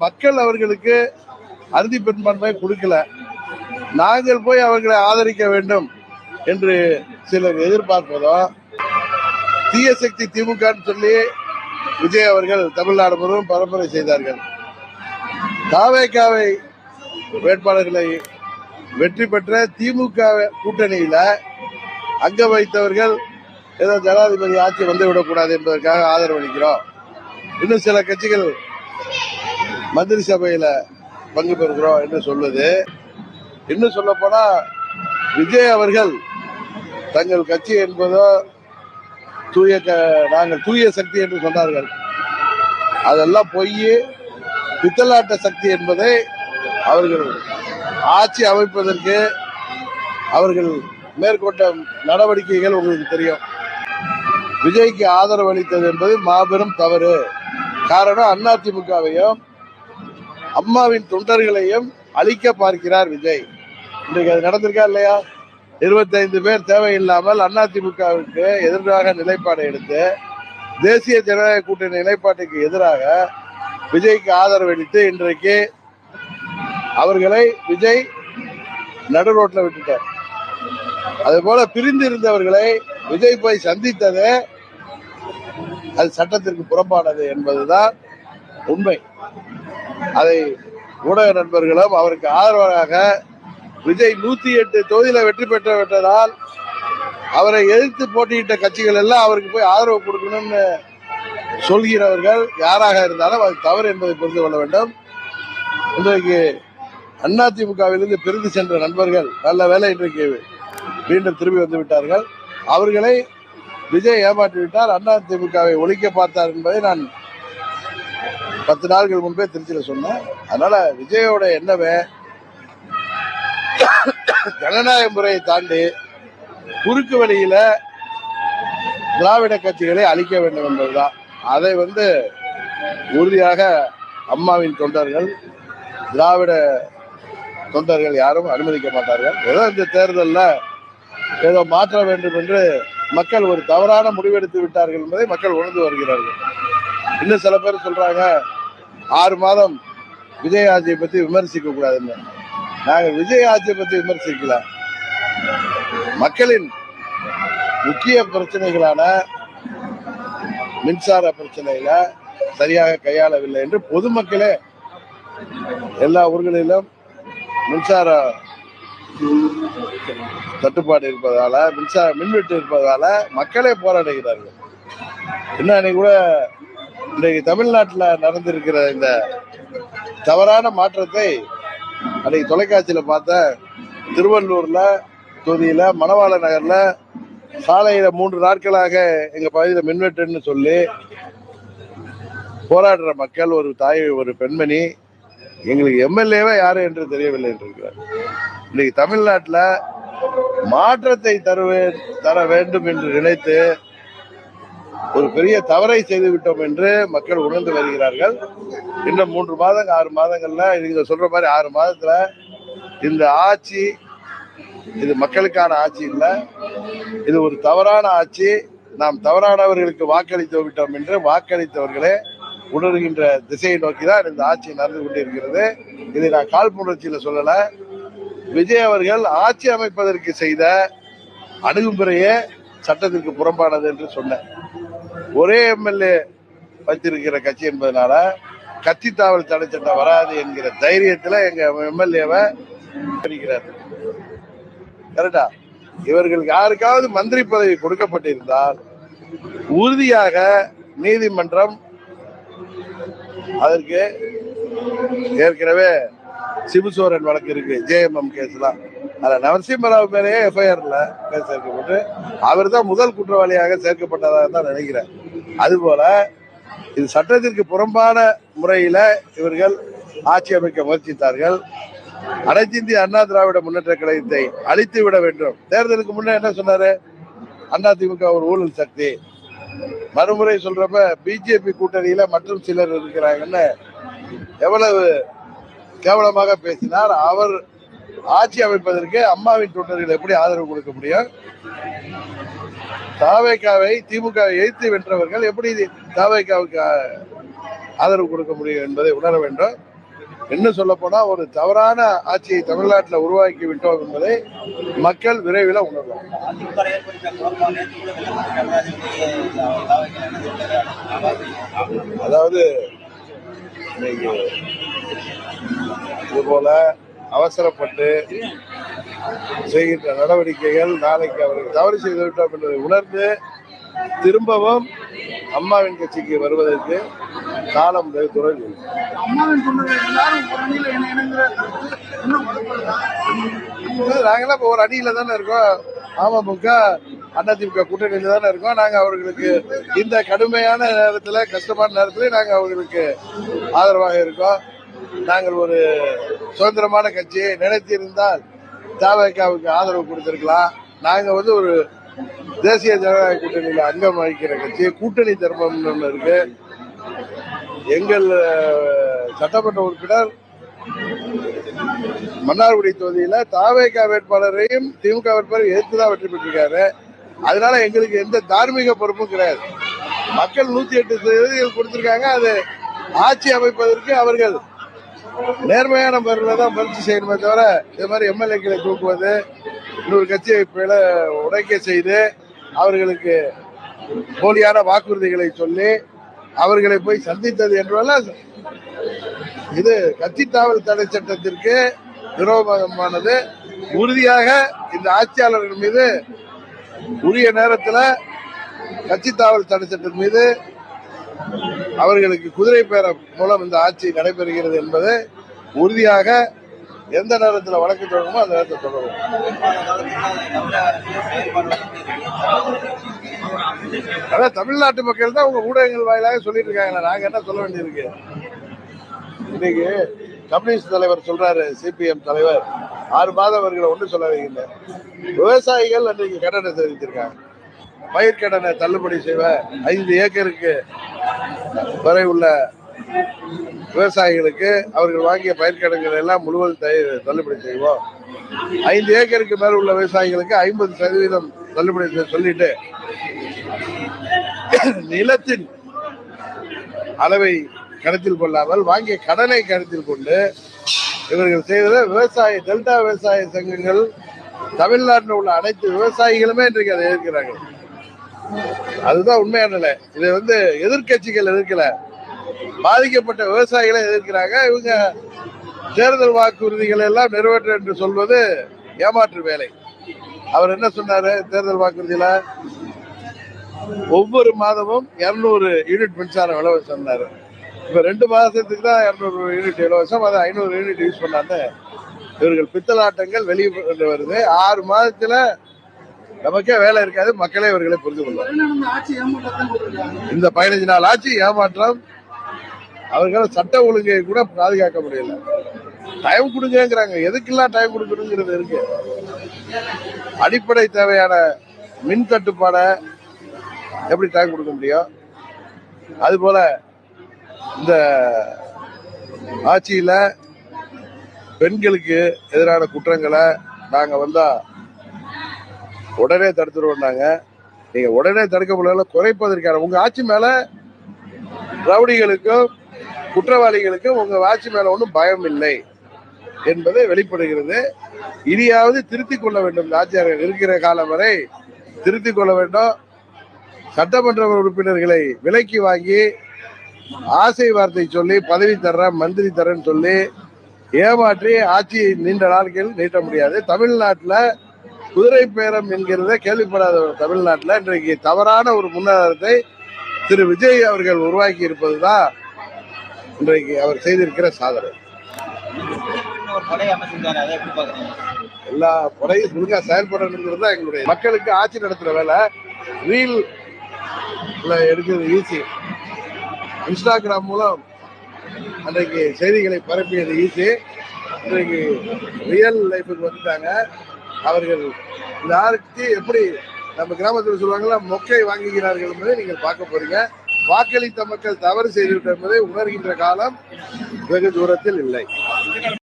மக்கள் அவர்களுக்கு அறுதி பெரும்பான்மை கொடுக்கல. நாங்கள் போய் அவர்களை ஆதரிக்க வேண்டும் என்று சிலர் எதிர்பார்ப்பதும், தீய சக்தி திமுக சொல்லி விஜய் அவர்கள் தமிழ்நாடு முழுவதும் பரப்புரை செய்தார்கள். தாவேகாவை வேட்பாளர்களை வெற்றி பெற்ற திமுக கூட்டணியில அங்க வைத்தவர்கள் ஏதோ ஜனாதிபதி ஆட்சி வந்துவிடக்கூடாது என்பதற்காக ஆதரவு அளிக்கிறோம். இன்னும் சில கட்சிகள் மந்திரி சபையில பங்கு பெறுகிறோம் என்று சொல்வது. இன்னும் சொல்ல போனா விஜய் அவர்கள் தங்கள் கட்சி என்பதோ நாங்கள் தூய சக்தி என்று சொன்னார்கள். அதெல்லாம் பொய், பித்தலாட்ட சக்தி என்பதை அவர்கள் ஆட்சி அமைப்பதற்கு அவர்கள் மேற்கொண்ட நடவடிக்கைகள் உங்களுக்கு தெரியும். விஜய்க்கு ஆதரவு அளித்தது என்பது மாபெரும் தவறு. காரணம், அதிமுகவையும் அம்மாவின் தொண்டர்களையும் அழிக்க பார்க்கிறார் விஜய். இன்றைக்கு அது நடந்திருக்கா இல்லையா? 25 பேர் தேவையில்லாமல் அதிமுகவுக்கு எதிராக நிலைப்பாடு எடுத்து தேசிய ஜனநாயக கூட்டணி நிலைப்பாட்டுக்கு எதிராக விஜய்க்கு ஆதரவு அளித்து இன்றைக்கு அவர்களை விஜய் நடு ரோட்ல விட்டுட்டார். அதே போல பிரிந்து இருந்தவர்களை விஜய் போய் சந்தித்தது அது சட்டத்திற்கு புறம்பானது என்பதுதான் உண்மை. அதை ஊடக நண்பர்களும் அவருக்கு ஆதரவாக விஜய் 108 தொகுதியில வெற்றி பெற்றதால் அவரை எதிர்த்து போட்டியிட்ட கட்சிகள் எல்லாம் அவருக்கு போய் ஆதரவு கொடுக்கணும்னு சொல்கிறவர்கள் யாராக இருந்தாலும் அது தவறு என்பதை புரிந்து கொள்ள வேண்டும். இன்றைக்கு அதிமுகவிலிருந்து பிரிந்து சென்ற நண்பர்கள் நல்ல வேலை இன்றைக்கு மீண்டும் திரும்பி வந்து விட்டார்கள். அவர்களை விஜய் ஏமாற்றிவிட்டார், அதிமுகவை ஒழிக்க பார்த்தார் என்பதை நான் 10 நாட்கள் முன்பே திருச்சியில் சொன்னேன். அதனால விஜயோட எண்ணமே ஜனநாயக முறையை தாண்டி குறுக்கு வழியில திராவிட கட்சிகளை அழிக்க வேண்டும் என்பதுதான். அதை உறுதியாக அம்மாவின் தொண்டர்கள், திராவிட தொண்டர்கள் யாரும் அனுமதிக்க மாட்டார்கள். ஏதோ இந்த தேர்தலில் ஏதோ மாற்ற வேண்டும் என்று மக்கள் ஒரு தவறான முடிவெடுத்து விட்டார்கள் என்பதை மக்கள் உணர்ந்து வருகிறார்கள். இன்னும் சில பேர் சொல்றாங்க 6 மாதம் விஜய் ஆட்சியை பற்றி விமர்சிக்க கூடாதுன்னு. நாங்கள் விஜய் ஆட்சியை பற்றி விமர்சிக்கல, மக்களின் முக்கிய பிரச்சனைகளான மின்சார பிரச்சனையில சரியாக கையாளவில்லை என்று பொதுமக்களே எல்லா ஊர்களிலும் மின்சார தட்டுப்பாடு இருப்பதால, மின்வெட்டு இருப்பதால மக்களே போராடுகிறார்கள். இன்னைக்கு கூட இன்றைக்கு தமிழ்நாட்டில் நடந்திருக்கிற இந்த தவறான மாற்றத்தை அன்றைக்கு தொலைக்காட்சியில் பார்த்த திருவள்ளூர்ல தொகுதியில மணவாள நகர்ல சாலையில 3 நாட்களாக எங்க பகுதியில் மின்வெட்டுன்னு சொல்லி போராடுற மக்கள், ஒரு தாய், ஒரு பெண்மணி, எங்களுக்கு எம்எல்ஏவே யாரு என்று தெரியவில்லை என்று இருக்கிறார். இன்னைக்கு தமிழ்நாட்டில் மாற்றத்தை தர வேண்டும் என்று நினைத்து ஒரு பெரிய தவறை செய்து விட்டோம் என்று மக்கள் உணர்ந்து வருகிறார்கள். இன்னும் 3 மாதம் 6 மாதங்கள்ல நீங்க சொல்ற மாதிரி 6 மாதத்துல இந்த ஆட்சி இது மக்களுக்கான ஆட்சி இல்லை, இது ஒரு தவறான ஆட்சி. நாம் தவறானவர்களுக்கு வாக்களித்து விட்டோம் என்று வாக்களித்தவர்களே உணர்கின்ற திசையை நோக்கிதான் இந்த ஆட்சி நடந்து கொண்டிருக்கிறது. இதை நான் காழ்ப்புணர்ச்சியில சொல்லல. விஜய் அவர்கள் ஆட்சி அமைப்பதற்கு செய்த அணுகுமுறையே சட்டத்திற்கு புறம்பானது என்று சொன்னேன். ஒரே எம்எல்ஏ வைத்திருக்கிற கட்சி என்பதனால கட்சி தாவல் தடை சட்டம் வராது என்கிற தைரியத்துல எங்க எம்எல்ஏவை இருக்கிறார். கரெக்டா? இவர்களுக்கு யாருக்காவது மந்திரி பதவி கொடுக்கப்பட்டிருந்தால் உறுதியாக நீதிமன்றம் அதற்கு ஏற்கனவே சிபுசோரன் வழக்கு இருக்கு, ஜேஎம்எம் கேஸ்லாம். அதுல நரசிம்மராவ் மேலேயே எஃப்ஐஆர்ல கேஸ் சேர்க்கப்பட்டு அவர் தான் முதல் குற்றவாளியாக சேர்க்கப்பட்டதாக தான் நினைக்கிறேன். அதுபோல இது சட்டத்திற்கு புறம்பான முறையில இவர்கள் ஆட்சி அமைக்க முயற்சித்தார்கள். அனைத்து இந்திய அண்ணா திராவிட முன்னேற்ற கழகத்தை அழித்து விட வேண்டும். தேர்தலுக்கு முன்னே என்ன சொன்னாரு? அதிமுக ஒரு ஊழல் சக்தி. மறுமுறை சொல்றப்ப பிஜேபி கூட்டணியில மற்றும் சிலர் இருக்கிறாங்கன்னு எவ்வளவு கேவலமாக பேசினார். அவர் ஆட்சி அமைப்பதற்கு அம்மாவின் தொண்டர்கள் எப்படி ஆதரவு கொடுக்க முடியும்? தாவேகாவை திமுகவை எதிர்த்து வென்றவர்கள் எப்படி தாவேகாவுக்கு ஆதரவு கொடுக்க முடியும் என்பதை உணர வேண்டும். என்ன சொல்ல போனா ஒரு தவறான ஆட்சியை தமிழ்நாட்டில் உருவாக்கி விட்டோம் என்பதை மக்கள் விரைவில் உணர்வாங்க. அதாவது இன்னைக்கு இது போல அவசரப்பட்டு செய்கின்ற நடவடிக்கைகள் நாளைக்கு அவர்கள் தவறு செய்து விட்டோம் என்பதை உணர்ந்து திரும்பவும் அம்மாவின் கட்சிக்கு வருவதற்கு காலம் துறையில் நாங்களாம் இப்போ ஒரு அணியில தானே இருக்கோம். அமமுக அதிமுக கூட்டணியில தானே இருக்கோம். நாங்க அவர்களுக்கு இந்த கடுமையான நேரத்துல கஷ்டமான நேரத்துல நாங்க அவர்களுக்கு ஆதரவாக இருக்கோம். நாங்கள் ஒரு சுதந்திரமான கட்சியை நினைத்திருந்தால் தவிகவுக்கு ஆதரவு கொடுத்திருக்கலாம். நாங்க வந்து ஒரு தேசிய ஜனநாயக கூட்டணியில அங்கம் வகிக்கிற கட்சி. கூட்டணி தர்மம் ஒன்று இருக்கு. எங்கள் சட்டமன்ற உறுப்பினர் மன்னார்குடி தொகுதியில தவிக வேட்பாளரையும் திமுக வேட்பாளரையும் எதிர்த்துதான் வெற்றி பெற்றிருக்காரு. அதனால எங்களுக்கு எந்த தார்மீக பொறுப்பும் கிடையாது. மக்கள் 108 கொடுத்திருக்காங்க. அது ஆட்சி அமைப்பதற்கு அவர்கள் நேர்மையான முறையில் தான் முயற்சி செய்யணுமே தவிர இது மாதிரி எம்எல்ஏக்களை தூக்குவது, இன்னொரு கட்சியை உடைக்க செய்து அவர்களுக்கு போலியான வாக்குறுதிகளை சொல்லி அவர்களை போய் சந்தித்தது என்றெல்லாம் இது கட்சி தாவல் தடை சட்டத்திற்கு விரோதமானது. உறுதியாக இந்த ஆட்சியாளர்கள் மீது உரிய நேரத்தில் கட்சி தாவல் தடை சட்டத்தின் மீது அவர்களுக்கு குதிரை பேரம் மூலம் இந்த ஆட்சி நடைபெறுகிறது என்பது உறுதியாக எந்த நேரத்தில் வழக்கு தொடங்குமோ அந்த நேரத்தில் தொடரும். அதான் தமிழ்நாட்டு மக்கள் தான் உங்க ஊடகங்கள் வாயிலாக சொல்லிட்டு இருக்காங்க. நாங்க என்ன சொல்ல வேண்டியிருக்கு? இன்னைக்கு கம்யூனிஸ்ட் தலைவர் சொல்றாரு, சிபிஎம் தலைவர் 6 மாதம் அவர்களை ஒன்று சொல்ல வைக்கின்ற விவசாயிகள் அன்றைக்கு கடனை தெரிவித்திருக்காங்க. பயிர்க்கடனை தள்ளுபடி செய்வ 5 ஏக்கருக்கு வரை உள்ள விவசாயிகளுக்கு அவர்கள் வாங்கிய பயிர்க்கடன்கள் எல்லாம் முழுவதும் தள்ளுபடி செய்வோம். 5 ஏக்கருக்கு மேல் உள்ள விவசாயிகளுக்கு 50% தள்ளுபடி சொல்லிட்டு நிலத்தின் அளவை கருத்தில் கொள்ளாமல் வாங்கிய கடனை கருத்தில் கொண்டு இவர்கள் செய்தது விவசாய டெல்டா விவசாய சங்கங்கள் தமிழ்நாட்டில் உள்ள அனைத்து விவசாயிகளுமே இன்றைக்கு அதை எதிர்க்கிறார்கள். அதுதான் உண்மையான நிலை. இதை வந்து எதிர்கட்சிகள் எதிர்க்கல, பாதிக்கப்பட்ட விவசாயிகளை எதிர்க்கிறாங்க. இவங்க தேர்தல் வாக்குறுதிகள் எல்லாம் நிறைவேற்ற என்று சொல்வது ஏமாற்று வேலை. அவர் என்ன சொன்னாரு தேர்தல் வாக்குறுதியில? ஒவ்வொரு மாதமும் 200 யூனிட் மின்சாரம் இலவசம் சொன்னாரு. இப்ப 2 மாதத்துக்கு தான் 200 யூனிட் இலவசம், அதை 500 யூனிட் யூஸ் பண்ணான்னு இவர்கள் பித்தலாட்டங்கள் வெளியே வருது. 6 மாதத்துல நமக்கே வேலை இருக்காது. மக்களே இவர்களை புரிந்து கொள்வார். இந்த 15 நாள் ஆட்சி ஏமாற்றம். அவர்கள் சட்ட ஒழுங்கை கூட பாதுகாக்க முடியல. டைம் கொடுங்கிறாங்க. எதுக்கெல்லாம் டைம் கொடுக்கணுங்கிறது இருக்கு. அடிப்படை தேவையான மின் தட்டுப்பாடை எப்படி டைம் கொடுக்க முடியும்? அதுபோல இந்த ஆட்சியில பெண்களுக்கு எதிரான குற்றங்களை நாங்க வந்தா உடனே தடுத்துருவோம்னாங்க. நீங்க உடனே தடுக்க முடியல, குறைப்பதற்கான உங்க ஆட்சி மேல ரவுடிகளுக்கும் குற்றவாளிகளுக்கும் உங்க ஆட்சி மேல ஒன்றும் பயம் இல்லை என்பதை வெளிப்படுகிறது. இனியாவது திருத்திக் கொள்ள வேண்டும். இந்த ஆட்சியாளர்கள் இருக்கிற காலம் வரை திருத்திக் கொள்ள வேண்டும். சட்டமன்ற உறுப்பினர்களை விலைக்கு வாங்கி ஆசை வார்த்தை சொல்லி பதவி தர்றேன் மந்திரி தரேன்னு சொல்லி ஏமாற்றி ஆட்சி நீண்ட நாட்கள் நீட்ட முடியாது. தமிழ்நாட்டில் குதிரை பேரம் என்கிறத கேள்விப்படாத தமிழ்நாட்டில் இன்றைக்கு தவறான ஒரு முன்னேற்றத்தை திரு விஜய் அவர்கள் உருவாக்கி இருப்பதுதான் இன்றைக்கு அவர் செய்திருக்கிற சாதனை. எல்லா படையும் ஒழுங்கா செயல்படணுங்கிறது தான் எங்களுடைய மக்களுக்கு ஆட்சி நடத்துற வேலை. ரீல் எடுக்கிறது ஈஸி, இன்ஸ்டாகிராம் மூலம் அன்றைக்கு செய்திகளை பரப்பியது ஈஸி. இன்றைக்கு ரியல் லைஃபுக்கு வந்துட்டாங்க. அவர்கள் இந்த ஆட்சி எப்படி நம்ம கிராமத்தில் சொல்லுவாங்களா மொக்கை வாங்குகிறார்கள் என்பதை நீங்கள் பார்க்க போறீங்க. வாக்களித்த மக்கள் தவறு செய்துவிட்டது என்பதை உணர்கின்ற காலம் வெகு தூரத்தில் இல்லை.